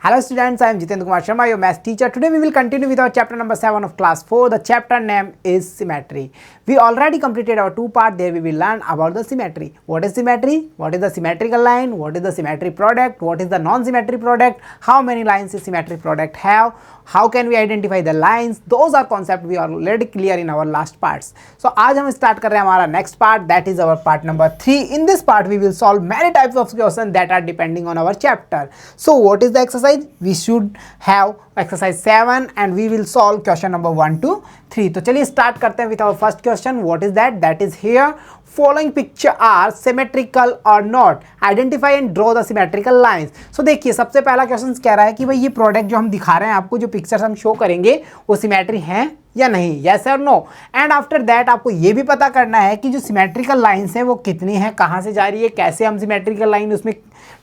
Hello students, I am Jitendra Kumar Sharma, your math teacher. Today we will continue with our chapter number 7 of class 4. The chapter name is symmetry. We already completed our 2 part. There we will learn about the symmetry. What is symmetry? What is the symmetrical line? What is the symmetry product? What is the non-symmetry product? How many lines is symmetry product have? How can we identify the lines? Those are concepts we are already clear in our last parts. So आज हम start कर रहे हैं हमारा next part, that is our part number 3. In this part we will solve many types of questions that are depending on our chapter. So what is the exercise? We should have exercise 7 and we will solve question number 1 to 3. तो चलिए start करते हैं with our first question. What is that? That is here. Following picture are symmetrical or not? Identify and draw the symmetrical lines. So देखिए सबसे पहला question कह रहा है कि भाई ये प्रोडक्ट जो हम दिखा रहे हैं आपको, जो पिक्चर्स हम शो करेंगे वो सिमेट्री हैं या नहीं, यस और नो. एंड आफ्टर दैट आपको ये भी पता करना है कि जो सिमेट्रिकल लाइंस हैं वो कितनी हैं, कहाँ से जा रही है, कैसे हम सिमेट्रिकल लाइन उसमें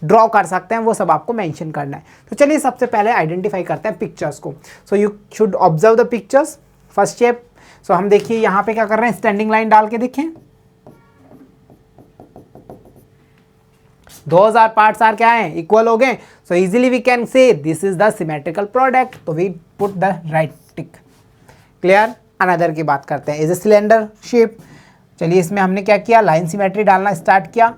ड्रॉ कर सकते हैं, वो सब आपको मेंशन करना है. तो चलिए सबसे पहले आइडेंटिफाई करते हैं पिक्चर्स को. So you should observe the pictures. First step. So हम देखिए यहाँ पे क्या कर रहे हैं, स्टैंडिंग लाइन डाल के देखें. 2000 पार्ट्स आर क्या है, इक्वल हो गए. So easily we can say this is the symmetrical product. तो we put the right tick. Clear. Another की बात करते हैं. Is a cylinder shape. चलिए इसमें हमने क्या किया, लाइन सिमेट्री डालना स्टार्ट किया.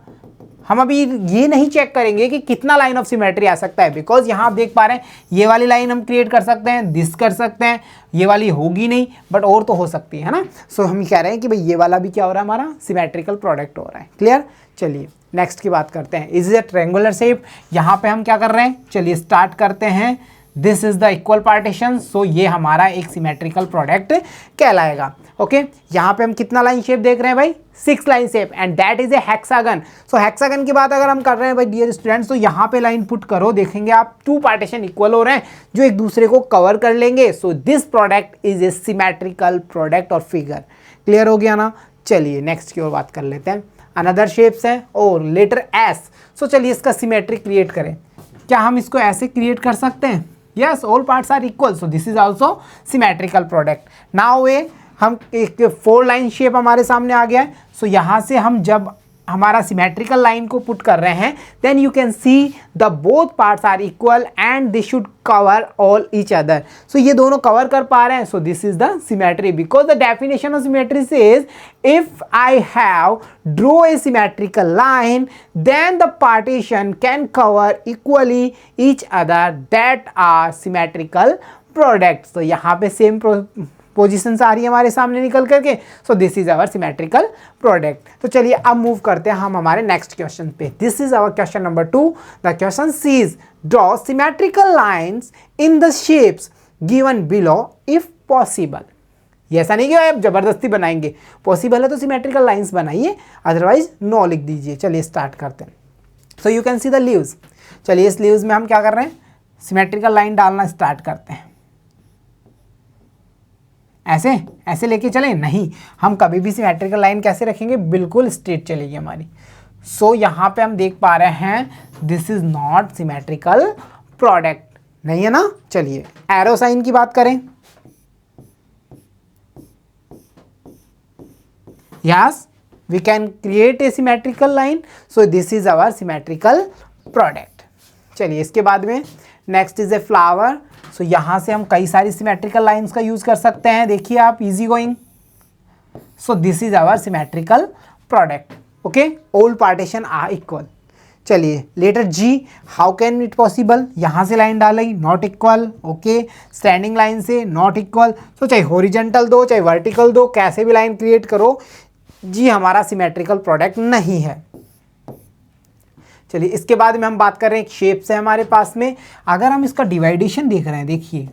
हम अभी ये नहीं चेक करेंगे कि कितना लाइन ऑफ सिमेट्री आ सकता है, बिकॉज यहाँ आप देख पा रहे हैं ये वाली लाइन हम क्रिएट कर सकते हैं, दिस कर सकते हैं, ये वाली होगी नहीं बट और तो हो सकती है ना. सो हम कह रहे हैं कि भाई ये वाला भी क्या हो रहा है, हमारा सिमेट्रिकल प्रोडक्ट हो रहा है. क्लियर. चलिए नेक्स्ट की बात करते हैं. Is A triangular shape. यहाँ पे हम क्या कर रहे हैं, चलिए स्टार्ट करते हैं. This is the equal partition. So ये हमारा एक सिमेट्रिकल प्रोडक्ट कहलाएगा. ओके यहाँ पे हम कितना लाइन शेप देख रहे हैं भाई, 6 line shape and that is a hexagon. So hexagon की बात अगर हम कर रहे हैं भाई डियर स्टूडेंट्स, तो यहाँ पे लाइन पुट करो, देखेंगे आप 2 पार्टीशन इक्वल हो रहे हैं जो एक दूसरे को कवर कर लेंगे. So this product is a symmetrical product और फिगर. क्लियर हो गया ना. चलिए नेक्स्ट की ओर बात कर लेते हैं. अनदर शेप्स है और लेटर एस. सो चलिए इसका सिमेट्री क्रिएट करें. क्या हम इसको ऐसे क्रिएट कर सकते हैं? Yes, all parts are equal. So this is also symmetrical product. Now we हम एक 4 लाइन शेप हमारे सामने आ गया है. सो यहाँ से हम जब हमारा सिमेट्रिकल लाइन को पुट कर रहे हैं, then you can see the both parts are equal and they should cover all each other. So ये दोनों कवर कर पा रहे हैं. So this is the symmetry, because the definition of symmetry says if I have draw a symmetrical line then the partition can cover equally each other that are symmetrical products. तो यहाँ पे सेम पोजिशन आ रही है हमारे सामने निकल करके. So this is our symmetrical product. तो चलिए अब मूव करते हैं हम हमारे नेक्स्ट क्वेश्चन पे. This is our question number 2. The question says draw symmetrical lines in the shapes given below if possible. ये ऐसा नहीं कि आप जबरदस्ती बनाएंगे, पॉसिबल है तो सिमेट्रिकल लाइंस बनाइए, अदरवाइज नो लिख दीजिए. चलिए स्टार्ट करते हैं. So you can see the leaves. चलिए इस लीव्स में हम क्या कर रहे हैं, सिमेट्रिकल लाइन डालना स्टार्ट करते हैं. ऐसे ऐसे लेके चलें नहीं, हम कभी भी सिमेट्रिकल लाइन कैसे रखेंगे, बिल्कुल स्ट्रेट चलेगी हमारी. सो यहाँ पे हम देख पा रहे हैं this is not symmetrical product, नहीं है ना. चलिए एरो साइन की बात करें. Yes we can create a symmetrical line. So this is our symmetrical product. चलिए इसके बाद में नेक्स्ट इज ए फ्लावर. सो यहाँ से हम कई सारी सिमेट्रिकल लाइंस का यूज कर सकते हैं. देखिए आप, easy going. So this is our symmetrical product. Okay all partition are equal. चलिए letter G. How can it possible. यहाँ से लाइन डालेगी, not equal. Okay standing line से नॉट इक्वल. सो चाहे हॉरिजॉन्टल दो चाहे वर्टिकल दो, कैसे भी लाइन क्रिएट करो जी, हमारा सिमेट्रिकल प्रोडक्ट नहीं है. चलिए इसके बाद में हम बात कर रहे हैं, एक शेप्स है हमारे पास में. अगर हम इसका डिवाइडेशन देख रहे हैं, देखिए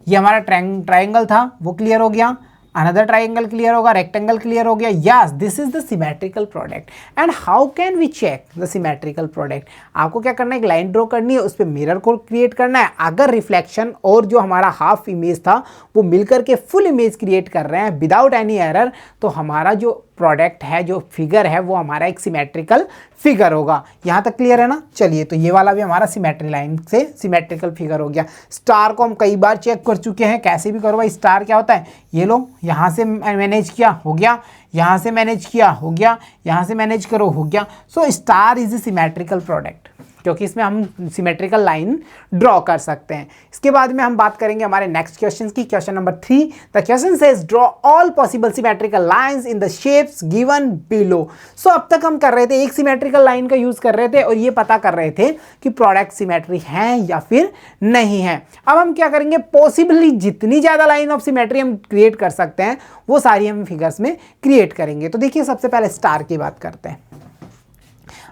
ये हमारा ट्रायंगल था वो क्लियर हो गया, अनदर ट्रायंगल क्लियर होगा, रेक्टेंगल क्लियर हो गया. Yes this is the symmetrical product. And how can we check the symmetrical product. आपको क्या करना है, एक लाइन ड्रॉ करनी है, उस पर मिरर को क्रिएट करना है. अगर रिफ्लेक्शन और जो हमारा हाफ इमेज था वो मिलकर के फुल इमेज क्रिएट कर रहे हैं विदाउट एनी एरर, तो हमारा जो प्रोडक्ट है, जो फिगर है, वो हमारा एक सिमेट्रिकल फिगर होगा. यहाँ तक क्लियर है ना. चलिए तो ये वाला भी हमारा सिमेट्री लाइन से सिमेट्रिकल फिगर हो गया. स्टार को हम कई बार चेक कर चुके हैं, कैसे भी करो भाई. स्टार क्या होता है, ये लो यहाँ से मैनेज किया हो गया, यहाँ से मैनेज किया हो गया, यहाँ से मैनेज करो हो गया. So star is a symmetrical product. क्योंकि इसमें हम सिमेट्रिकल लाइन ड्रॉ कर सकते हैं। इसके बाद में हम बात करेंगे हमारे नेक्स्ट क्वेश्चन की, question number 3। The question says draw all possible symmetrical lines in the shapes given below. So अब तक हम कर रहे थे एक सिमेट्रिकल लाइन का यूज कर रहे थे और ये पता कर रहे थे कि प्रोडक्ट सिमेट्री है या फिर नहीं है। अब हम क्या करेंगे, पॉसिबली जितनी ज्यादा लाइन ऑफ सिमेट्री हम क्रिएट कर सकते हैं वो सारी हम फिगर्स में क्रिएट करेंगे। तो देखिए सबसे पहले स्टार की बात करते हैं।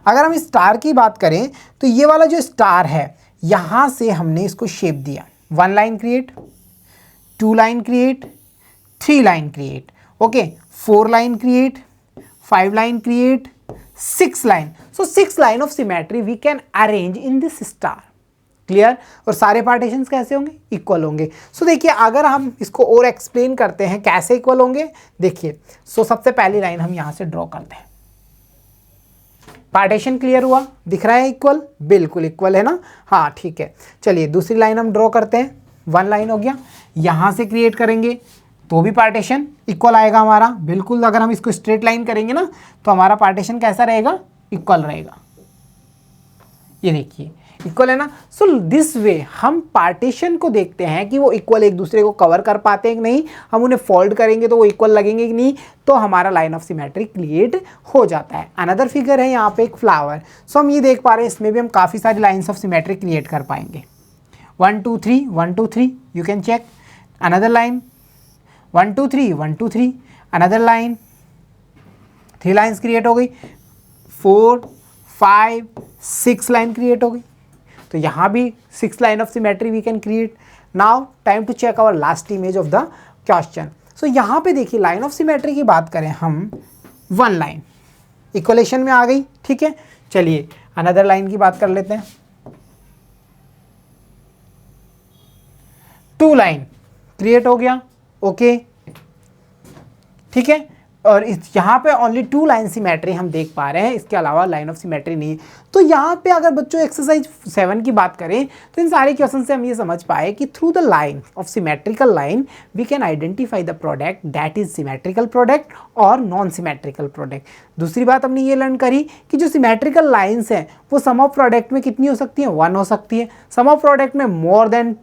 अगर हम स्टार की बात करें तो ये वाला जो स्टार है यहां से हमने इसको शेप दिया, 1 line create, 2 line create, 3 line create, okay, 4 line create, 5 line create, 6 line. So 6 line of symmetry we can arrange in this star. Clear? और सारे पार्टीशंस कैसे होंगे, इक्वल होंगे। सो देखिए अगर हम इसको और एक्सप्लेन करते हैं कैसे इक्वल होंगे, देखिए सो सबसे पहली लाइन हम यहां से ड्रॉ करते हैं। पार्टीशन क्लियर हुआ, दिख रहा है इक्वल, बिल्कुल इक्वल है ना, हाँ ठीक है। चलिए दूसरी लाइन हम ड्रॉ करते हैं, 1 लाइन हो गया, यहां से क्रिएट करेंगे तो भी पार्टीशन इक्वल आएगा हमारा, बिल्कुल। अगर हम इसको स्ट्रेट लाइन करेंगे ना तो हमारा पार्टीशन कैसा रहेगा, इक्वल रहेगा। ये देखिए इक्वल है ना। सो दिस वे हम पार्टीशन को देखते हैं कि वो इक्वल एक दूसरे को कवर कर पाते हैं कि नहीं, हम उन्हें फोल्ड करेंगे तो वो इक्वल लगेंगे कि नहीं, तो हमारा लाइन ऑफ सिमेट्री क्रिएट हो जाता है। अनदर फिगर है यहाँ पे एक फ्लावर। सो हम ये देख पा रहे हैं इसमें भी हम काफ़ी सारी लाइन्स ऑफ सिमेट्री क्रिएट कर पाएंगे। 1 2 3 1 2 3, you can check. Another line 1 2 3 1 2 3, another line, 3 lines create हो गई, 4 5 6 लाइन क्रिएट हो गई। तो यहाँ भी 6 line of symmetry we can create. Now time to check our last image of the question. So यहाँ पे देखिए लाइन ऑफ सिमेट्री की बात करें हम, 1 लाइन इक्वलेशन में आ गई, ठीक है। चलिए अनदर लाइन की बात कर लेते हैं, 2 लाइन क्रिएट हो गया, ओके ठीक है। और इस यहाँ पे ओनली 2 लाइन सिमेट्री हम देख पा रहे हैं, इसके अलावा लाइन ऑफ सिमेट्री नहीं है। तो यहाँ पे अगर बच्चों एक्सरसाइज 7 की बात करें तो इन सारे क्वेश्चन से हम ये समझ पाए कि through the line of symmetrical line we can identify the product that is symmetrical product और नॉन सिमेट्रिकल प्रोडक्ट। दूसरी बात हमने ये लर्न करी कि जो सिमेट्रिकल लाइन्स हैं वो सम ऑफ प्रोडक्ट में कितनी हो सकती है, 1 हो सकती है, सम ऑफ प्रोडक्ट में मोर देन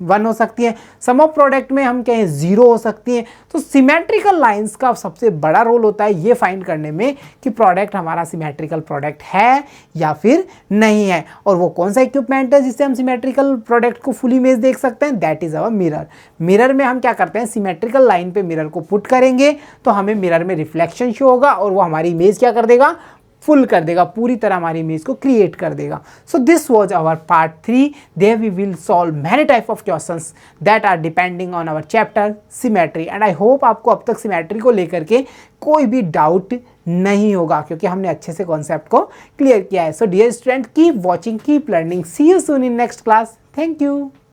1 हो सकती है, सम ऑफ प्रोडक्ट में हम कहें 0 हो सकती है। तो सिमेट्रिकल लाइंस का सबसे बड़ा रोल होता है ये फाइंड करने में कि प्रोडक्ट हमारा सिमेट्रिकल प्रोडक्ट है या फिर नहीं है। और वो कौन सा इक्विपमेंट है जिससे हम सिमेट्रिकल प्रोडक्ट को फुल इमेज देख सकते हैं, that is our mirror. Mirror में हम क्या करते हैं, सिमेट्रिकल लाइन पे मिरर को पुट करेंगे तो हमें मिरर में रिफ्लेक्शन शो होगा और वो हमारी इमेज क्या कर देगा, फुल कर देगा, पूरी तरह हमारी इमेज को क्रिएट कर देगा। So this was our part 3। There we will solve many type of questions that are depending on our chapter symmetry. And I hope आपको अब तक सिमेट्री को लेकर के कोई भी डाउट नहीं होगा क्योंकि हमने अच्छे से कॉन्सेप्ट को क्लियर किया है। So dear student, keep watching, keep learning, see you soon in next class. Thank you.